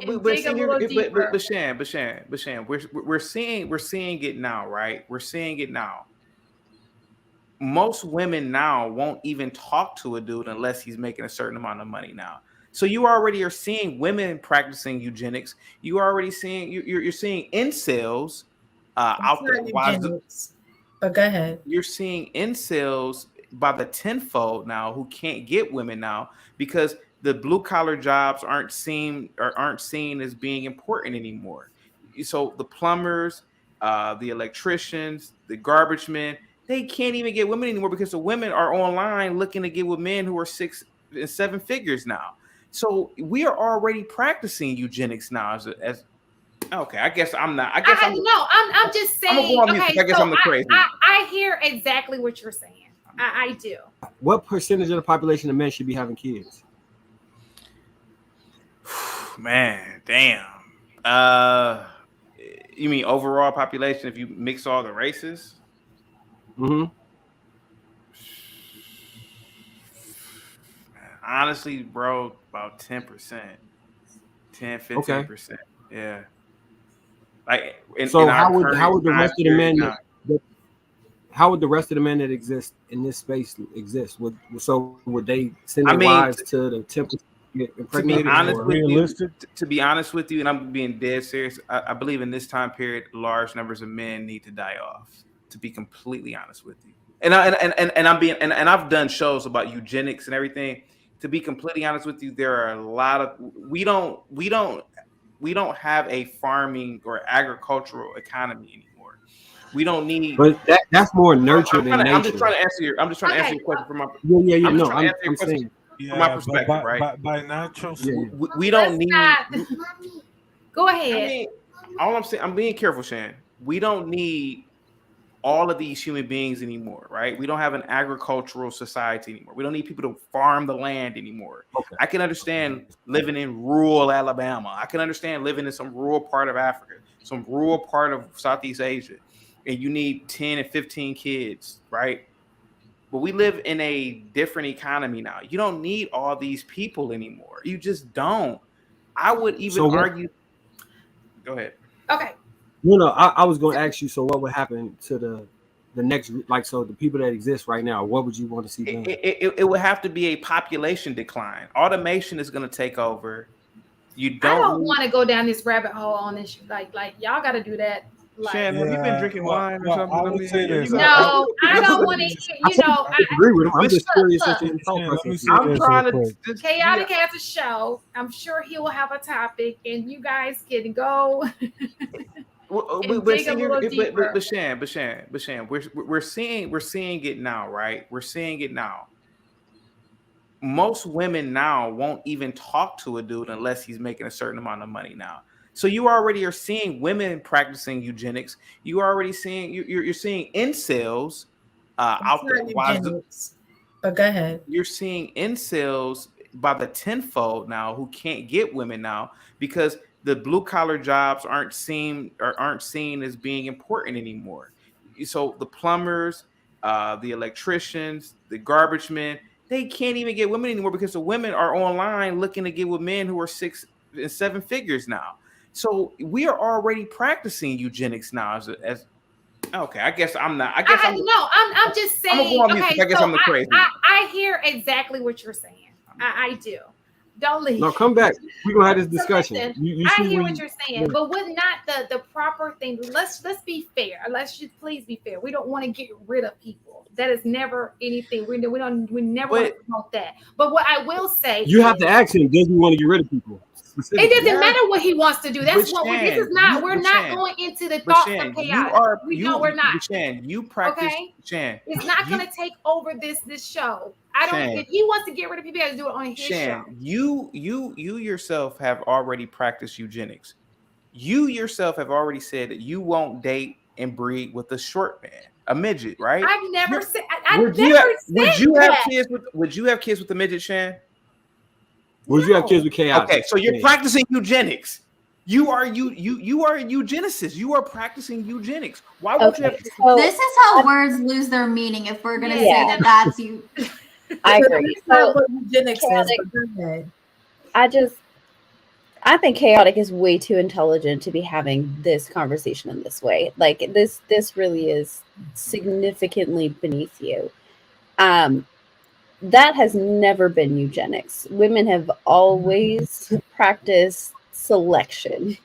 and but dig a little deeper. but Shan, we're seeing it now, right? We're seeing it now. Most women now won't even talk to a dude unless he's making a certain amount of money now. So you already are seeing women practicing eugenics. You already seeing you're seeing incels out there. Eugenics. But go ahead. You're seeing incels by the tenfold now who can't get women now because the blue collar jobs aren't seen as being important anymore. So the plumbers, the electricians, the garbage men, they can't even get women anymore because the women are online looking to get with men who are 6 and 7 figures now. So we are already practicing eugenics now as okay. I guess I'm not. I guess I'm just saying. Okay, I guess so I'm the crazy. I hear exactly what you're saying. I do. What percentage of the population of men should be having kids? Man, damn. You mean overall population if you mix all the races? Mm-hmm. Honestly, bro, about 10%. 10-15%. Okay. Yeah. Like how would the rest of the men how would the rest of the men that exist in this space exist? Would they send their wives to the temple? To be honest with you, and I'm being dead serious, I believe in this time period, large numbers of men need to die off. To be completely honest with you, and I've done shows about eugenics and everything. To be completely honest with you, there are a lot of we don't have a farming or agricultural economy anymore. We don't need. But that's more nurture than nature. I'm just trying to answer your question from my. I'm saying. From my perspective, right? By natural, we don't need. Go ahead. I mean, all I'm saying, I'm being careful, Shan. We don't need all of these human beings anymore, right? We don't have an agricultural society anymore. We don't need people to farm the land anymore. Okay. I can understand living in rural Alabama. I can understand living in some rural part of Africa, some rural part of Southeast Asia, and you need 10 and 15 kids, right? But we live in a different economy now. You don't need all these people anymore. You just don't. I would even argue. Go ahead. Okay. No, I was going to ask you. So, what would happen to the next? The people that exist right now. What would you want to see done? It would have to be a population decline. Automation is going to take over. I don't want to go down this rabbit hole on this. Like y'all got to do that. Shan, have you been drinking wine or something? I would say this. No, I don't want to. I agree with him. I'm just curious. I'm trying to. Chaotic has a show. I'm sure he will have a topic, and you guys can go. But Shan, we're seeing it now, right? We're seeing it now. Most women now won't even talk to a dude unless he's making a certain amount of money now. So you already are seeing women practicing eugenics. You already seeing you're seeing incels out there. But go ahead. You're seeing incels by the tenfold now who can't get women now because the blue collar jobs aren't seen as being important anymore. So the plumbers, the electricians, the garbage men, they can't even get women anymore because the women are online looking to get with men who are 6 and 7 figures now. So we are already practicing eugenics now as okay. I guess I'm not. I'm just saying. I guess I'm the crazy. I hear exactly what you're saying. I do. Don't leave. No, come back. We're gonna have this discussion. I hear what you're saying, but would not the proper thing? Let's be fair. Let's just please be fair. We don't want to get rid of people. That is never anything. We never want to promote that. But what I will say, you have to ask him. Does he want to get rid of people? It doesn't matter what he wants to do. That's what this is not. We're not going into the thoughts of chaos. We're not. You practice. Okay? Shan, it's not going to take over this show. I don't. If he wants to get rid of people, he has to do it on his show. You yourself have already practiced eugenics. You yourself have already said that you won't date and breed with a short man, a midget, right? I've never said. Would you have kids with a midget, Shan? Would you have kids with chaos? Okay, so you're practicing eugenics. You are a eugenicist. You are practicing eugenics. Why would you have? This is how words lose their meaning. If we're gonna say that that's you, I agree. So what eugenics is. I think chaotic is way too intelligent to be having this conversation in this way. Like this really is significantly beneath you. That has never been eugenics. Women have always practiced selection.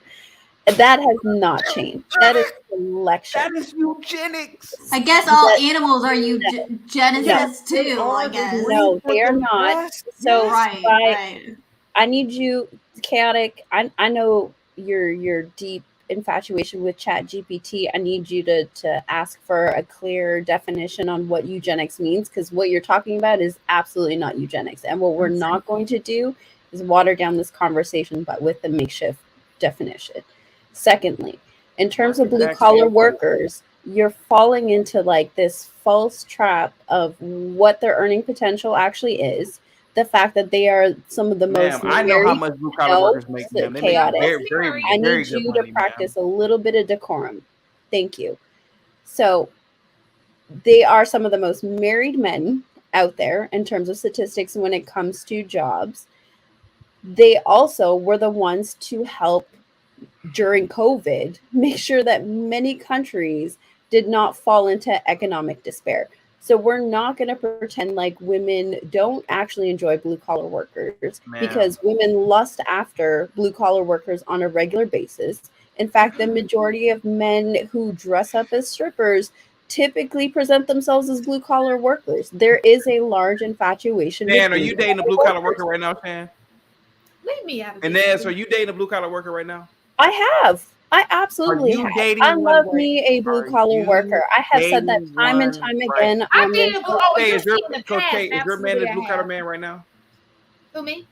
That has not changed. That is selection. That is eugenics. I guess all animals are eugenicists too. I guess. No, they are not. So right. I need you, chaotic. I know your deep infatuation with Chat GPT. I need you to ask for a clear definition on what eugenics means, because what you're talking about is absolutely not eugenics. And what we're not going to do is water down this conversation, but with the makeshift definition. Secondly, in terms of blue collar workers, you're falling into like this false trap of what their earning potential actually is. The fact that they are some of the most I know how much blue collar workers make. They chaotic. Make very, I need you to practice a little bit of decorum. Thank you. So they are some of the most married men out there in terms of statistics when it comes to jobs. They also were the ones to help during COVID make sure that many countries did not fall into economic despair. So we're not going to pretend like women don't actually enjoy blue collar workers, because women lust after blue collar workers on a regular basis. In fact, the majority of men who dress up as strippers typically present themselves as blue collar workers. There is a large infatuation. Shan, are you dating a blue collar worker right now, Shan? Leave me out of this. Inez, are you dating a blue collar worker right now? I have. I absolutely have. I love me a blue collar worker. I have said that time and time again. I did. Is your man a blue collar man right now? Who, me?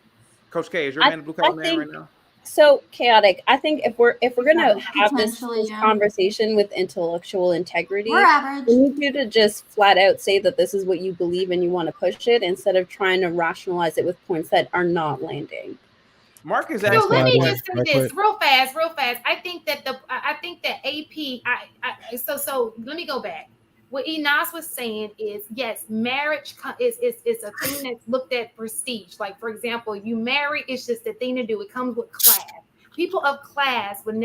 Coach K, is your man a blue collar man right now? So chaotic. I think if we're gonna have this conversation with intellectual integrity, we need you to just flat out say that this is what you believe and you want to push it, instead of trying to rationalize it with points that are not landing. Mark is actually. So let me just say this real fast. I think that AP. So let me go back. What Enos was saying is, yes, marriage is a thing that's looked at prestige. Like, for example, you marry, it's just a thing to do. It comes with class. People of class would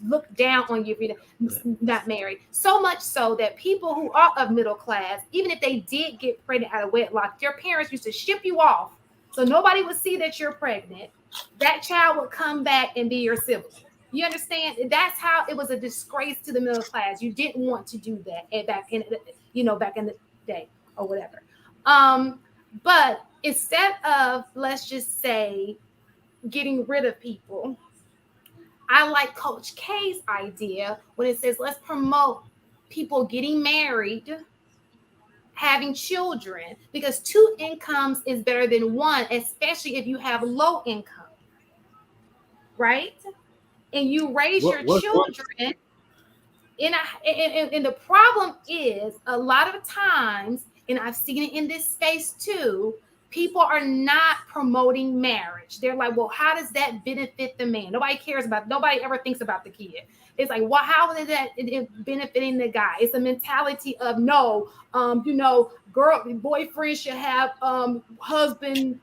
look down on you if you're not married. So much so that people who are of middle class, even if they did get pregnant out of wedlock, their parents used to ship you off. So nobody would see that you're pregnant. That child would come back and be your sibling. You understand? That's how it was a disgrace to the middle class. You didn't want to do that back in the day or whatever. But instead of, let's just say, getting rid of people, I like Coach K's idea when it says let's promote people getting married, having children, because 2 incomes is better than 1, especially if you have low income, right? And you raise your children. And the problem is, a lot of times, and I've seen it in this space too, people are not promoting marriage. They're like, well, how does that benefit the man? Nobody ever thinks about the kid. It's like, well, how is that benefiting the guy? It's a mentality of no, boyfriend should have husband,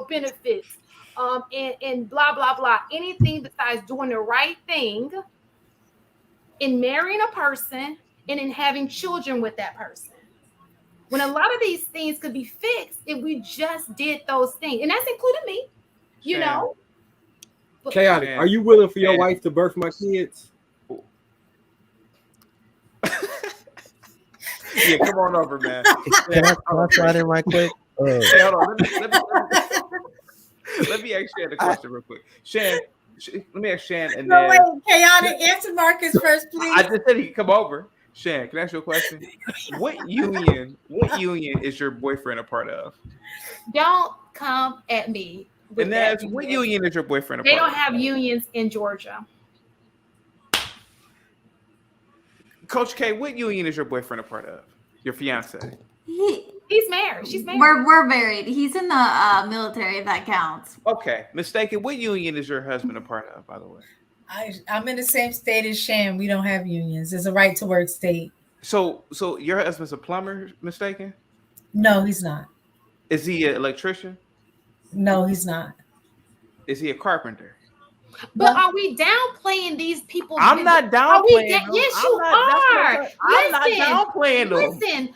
benefits, and blah, blah, blah. Anything besides doing the right thing in marrying a person and in having children with that person. When a lot of these things could be fixed if we just did those things. And that's including me, you know. Chaotic. Are you willing for your wife to birth my kids? Yeah, come on over, man. Can I slide in right quick? Hey, hold on. Let me ask Shan a question real quick. Shan, let me ask Shan. And then, wait, chaotic. Answer Marcus first, please. I just said he could come over. Shan, can I ask you a question? What union is your boyfriend a part of? Don't come at me. And that's what union is your boyfriend a part of? They don't have unions in Georgia. Coach K, what union is your boyfriend a part of? Your fiance? He's married. She's married. We're married. He's in the military, if that counts. Okay. Mistaken. What union is your husband a part of, by the way? I'm in the same state as Shan. We don't have unions. It's a right to work state. So your husband's a plumber, mistaken? No, he's not. Is he an electrician? No, he's not. Is he a carpenter? But are we downplaying these people? I'm not downplaying them. Yes, you are. I'm not downplaying them. Listen,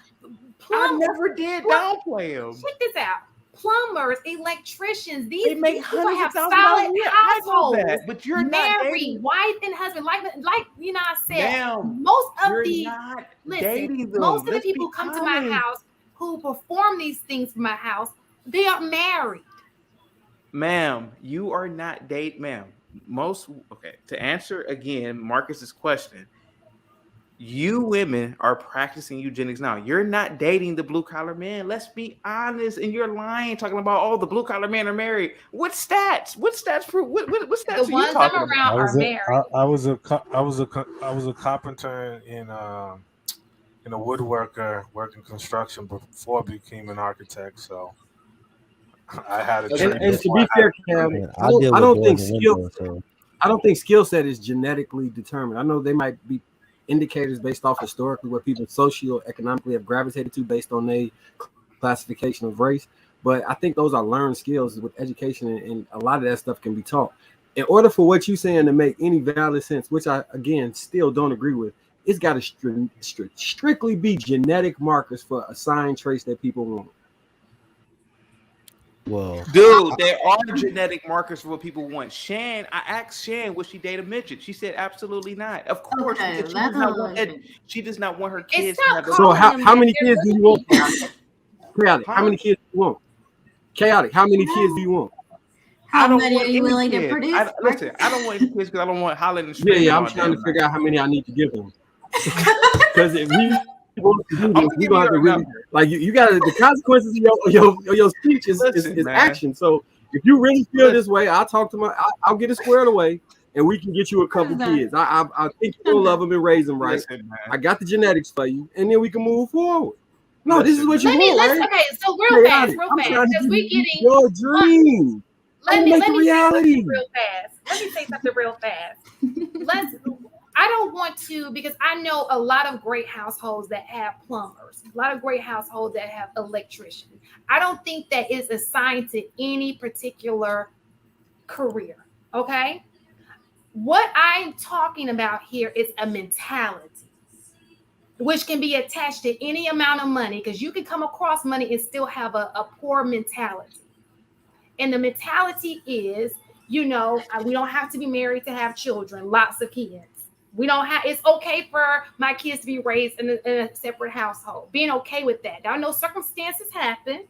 I never did downplay them. Check this out. Plumbers, electricians, these make people have $100,000 solid a year. households. I know that, but you're married, wife and husband. Like you know, I said, most of the people who come to my house who perform these things for my house, they are married. Ma'am, you are not ma'am. To answer again Marcus's question, you women are practicing eugenics now. You're not dating the blue collar man. Let's be honest. And you're lying, talking about all the blue collar men are married. What stats? What stats prove? What stats the ones that are around are married. I was a carpenter and a woodworker working construction before I became an architect. So I had a and to be fair, Cam, I don't think skill set is genetically determined. I know they might be indicators based off historically what people socioeconomically have gravitated to based on their classification of race, but I think those are learned skills with education, and a lot of that stuff can be taught. In order for what you're saying to make any valid sense, which I again still don't agree with, it's got to strictly be genetic markers for assigned traits that people want. Well, dude, there are genetic markers for what people want. I asked Shan, would she date a midget? She said absolutely not. Of course, Okay, she does not want her kids to have. So how many kids do you want? Chaotic. How many kids do you want? Chaotic. How many kids do you want? How many are you willing to produce? Listen, I don't want any kids because I don't want Holland and Yeah, I'm trying to figure out how many I need to give them. Because if we want to do this, we're gonna have to really you got the consequences of your speech is action. So if you really feel this way, I'll talk to I'll get it squared away, and we can get you a couple kids. I think you'll love them and raise them right. Listen, I got the genetics for you, and then we can move forward. No, this is what you want, right? Okay, so real fast, because we getting your dream. Let me say something real fast. I don't want to, because I know a lot of great households that have plumbers, a lot of great households that have electricians. I don't think that is assigned to any particular career, okay? What I'm talking about here is a mentality, which can be attached to any amount of money, because you can come across money and still have a poor mentality. And the mentality is, we don't have to be married to have children, lots of kids. It's okay for my kids to be raised in a separate household. Being okay with that. Now, I know circumstances happen,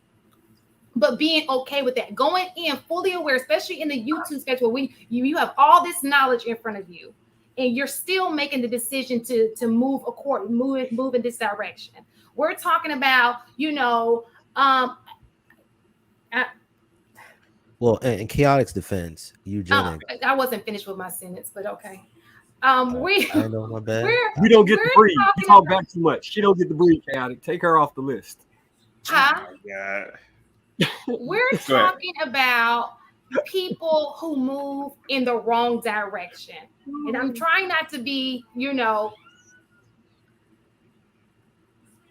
but being okay with that. Going in fully aware, especially in the YouTube schedule, when you have all this knowledge in front of you, and you're still making the decision to move in this direction. We're talking about, well, in Chaotic's defense, eugenics. I wasn't finished with my sentence, but okay. I know, my bad. We don't get to breathe. You talk back too much. She don't get to breathe, Chaotic. Take her off the list. Huh? Oh my God. We're talking about people who move in the wrong direction. And I'm trying not to be,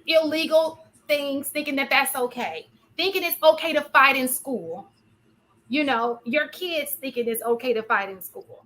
illegal things, thinking that that's okay. Thinking it's okay to fight in school. Your kids thinking it's okay to fight in school.